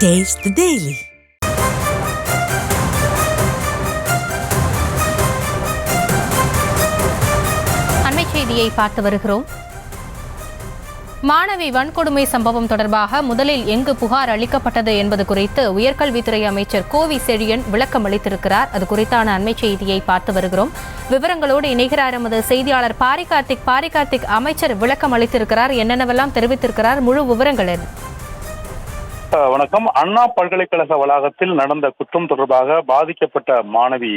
Taste the Daily. அண்மை செய்தியை பார்த்து வருகிறோம். மாணவி வன்கொடுமை சம்பவம் தொடர்பாக முதலில் எங்கு புகார் அளிக்கப்பட்டது என்பது குறித்து உயர்கல்வித்துறை அமைச்சர் கோவி செழியன் விளக்கம் அளித்திருக்கிறார். அது குறித்தான அண்மை செய்தியை பார்த்து வருகிறோம். விவரங்களோடு இணைகிறார் எமது செய்தியாளர் பாரிகார்த்திக். அமைச்சர் விளக்கம் அளித்திருக்கிறார், என்னென்னவெல்லாம் தெரிவித்திருக்கிறார், முழு விவரங்கள் என்ன? வணக்கம். அண்ணா பல்கலைக்கழக வளாகத்தில் நடந்த குற்றம் தொடர்பாக பாதிக்கப்பட்ட மாணவி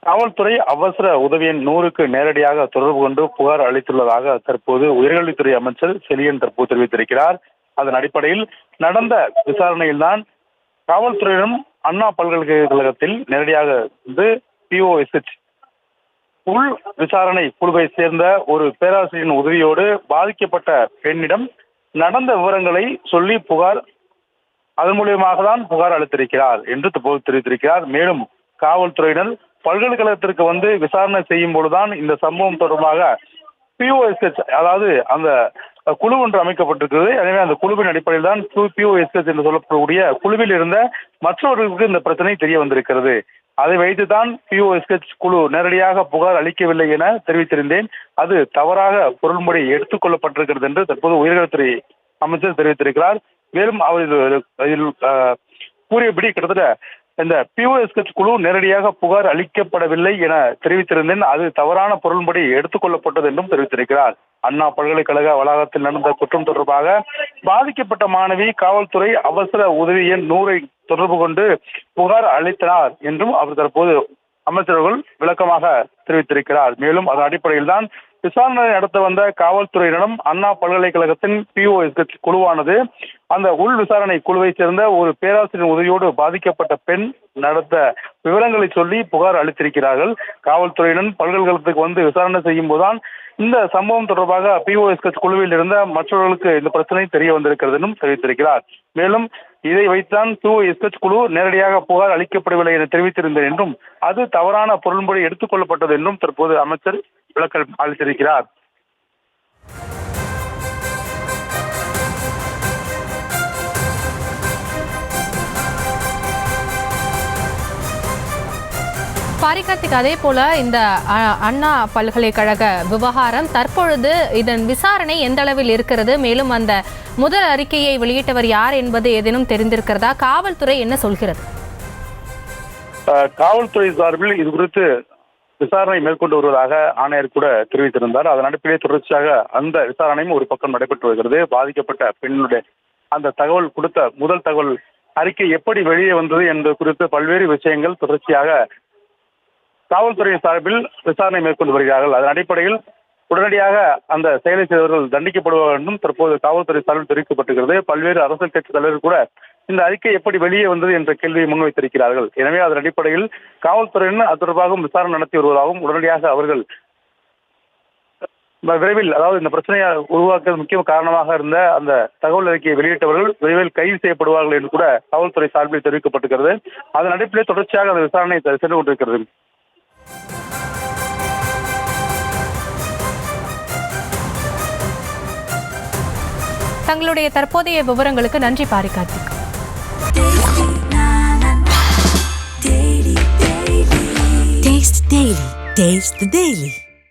காவல்துறை அவசர உதவி எண் 100க்கு நேரடியாக தொடர்பு கொண்டு புகார் அளித்துள்ளதாக தற்போது உயர்கல்வித்துறை அமைச்சர் செழியன் தற்போது தெரிவித்திருக்கிறார். அதன் அடிப்படையில் நடந்த விசாரணையில்தான் காவல்துறையிடம் அண்ணா பல்கலைக்கழகத்தில் நேரடியாக வந்து POSH உள் விசாரணை குழுவை சேர்ந்த ஒரு பேராசிரியரின் உதவியோடு பாதிக்கப்பட்ட பெண்ணிடம் நடந்த விவரங்களை சொல்லி புகார், அதன் மூலியமாக தான் புகார் அளித்திருக்கிறார் என்று தற்போது தெரிவித்திருக்கிறார். மேலும் காவல்துறையினர் பல்கலைக்கழகத்திற்கு வந்து விசாரணை செய்யும் பொழுதுதான் இந்த சம்பவம் தொடர்பாக POSH, அதாவது அந்த குழு ஒன்று அமைக்கப்பட்டிருக்கிறது. எனவே அந்த குழுவின் அடிப்படையில் தான் POSH என்று சொல்லப்படக்கூடிய குழுவில் இருந்த மற்றவர்களுக்கு இந்த பிரச்சனை தெரிய வந்திருக்கிறது. அதை வைத்துதான் POSH குழு நேரடியாக புகார் அளிக்கவில்லை என தெரிவித்திருந்தேன். அது தவறாக பொருள்முறை எடுத்துக் கொள்ளப்பட்டிருக்கிறது என்று தற்போது உயர்கல்வித்துறை அமைச்சர் தெரிவித்திருக்கிறார். மேலும் அவர் கூறியபடி கிட்டத்தட்ட இந்த POSH குழு நேரடியாக புகார் அளிக்கப்படவில்லை என தெரிவித்திருந்தேன். அது தவறான பொருள்படி எடுத்துக் கொள்ளப்பட்டது என்றும் தெரிவித்திருக்கிறார். அண்ணா பல்கலைக்கழக வளாகத்தில் நடந்த குற்றம் தொடர்பாக பாதிக்கப்பட்ட மாணவி காவல்துறை அவசர உதவி எண் 100ஐ தொடர்பு கொண்டு புகார் அளித்தார் என்றும் அவர் தற்போது அமைச்சர்கள் விளக்கமாக தெரிவித்திருக்கிறார். மேலும் அதன் அடிப்படையில் தான் விசாரணை நடத்த வந்த காவல்துறையினரும் அண்ணா பல்கலைக்கழகத்தின் POSH குழுவானது அந்த உள் விசாரணை குழுவை சேர்ந்த ஒரு பேராசிரியர் உதவியோடு பாதிக்கப்பட்ட பெண் நடத்த விவரங்களை சொல்லி புகார் அளித்திருக்கிறார்கள். காவல்துறையினர் பல்கலைக்கழகத்துக்கு வந்து விசாரணை செய்யும் போதுதான் இந்த சம்பவம் தொடர்பாக POSH குழுவில் இருந்த மற்றவர்களுக்கு இந்த பிரச்சனை தெரிய வந்திருக்கிறது என்றும் தெரிவித்திருக்கிறார். மேலும் இதை வைத்தான் POSH குழு நேரடியாக புகார் அளிக்கப்படவில்லை என தெரிவித்திருந்தேன் என்றும் அது தவறான பொருள்படி எடுத்துக் கொள்ளப்பட்டது என்றும் தற்போது அமைச்சர் விளக்கம் அளித்திருக்கிறார். பாரிகார்த்திக், அதே போல இந்த அண்ணா பல்கலைக்கழக விவகாரம் தற்பொழுது இதன் விசாரணை எந்த அளவில் இருக்கிறது? மேலும் அந்த முதல் அறிக்கையை வெளியிட்டவர் யார் என்பது ஏதேனும் தெரிந்திருக்கிறதா? காவல்துறை என்ன சொல்கிறது? காவல்துறை சார்பில் இது குறித்து விசாரணை மேற்கொண்டு வருவதாக ஆணையர் கூட தெரிவித்திருந்தார். அதன் அடிப்படையில் தொடர்ச்சியாக அந்த விசாரணையும் ஒரு பக்கம் நடைபெற்று வருகிறது. பாதிக்கப்பட்ட பெண்ணுடைய அந்த தகவல் கொடுத்த முதல் தகவல் அறிக்கை எப்படி வெளியே வந்தது என்பது குறித்து பல்வேறு விஷயங்கள் தொடர்ச்சியாக காவல்துறை சார்பில் விசாரணை மேற்கொண்டு வருகிறார்கள். அதன் அடிப்படையில் உடனடியாக அந்த செயலை செய்தவர்கள் தண்டிக்கப்படுவார்கள் என்றும் தற்போது காவல்துறை சார்பில் தெரிவிக்கப்பட்டிருக்கிறது. பல்வேறு அரசியல் கட்சி தலைவர்கள் கூட இந்த அறிக்கை எப்படி வெளியே வந்தது என்ற கேள்வியை முன்வைத்திருக்கிறார்கள். எனவே அதன் அடிப்படையில் காவல்துறையினர் அது தொடர்பாகவும் விசாரணை நடத்தி வருவதாகவும் உடனடியாக அவர்கள் விரைவில், அதாவது இந்த பிரச்சனையை உருவாக்க முக்கிய காரணமாக இருந்த அந்த தகவல் அறிக்கையை வெளியிட்டவர்கள் விரைவில் கைது செய்யப்படுவார்கள் என்று கூட காவல்துறை சார்பில் தெரிவிக்கப்பட்டிருக்கிறது. அதன் அடிப்படையில் தொடர்ச்சியாக அந்த விசாரணை சென்று கொண்டிருக்கிறது. தங்களுடைய தற்போதைய விவரங்களுக்கு நன்றி பாரிகார்த்திக். Taste the Daily.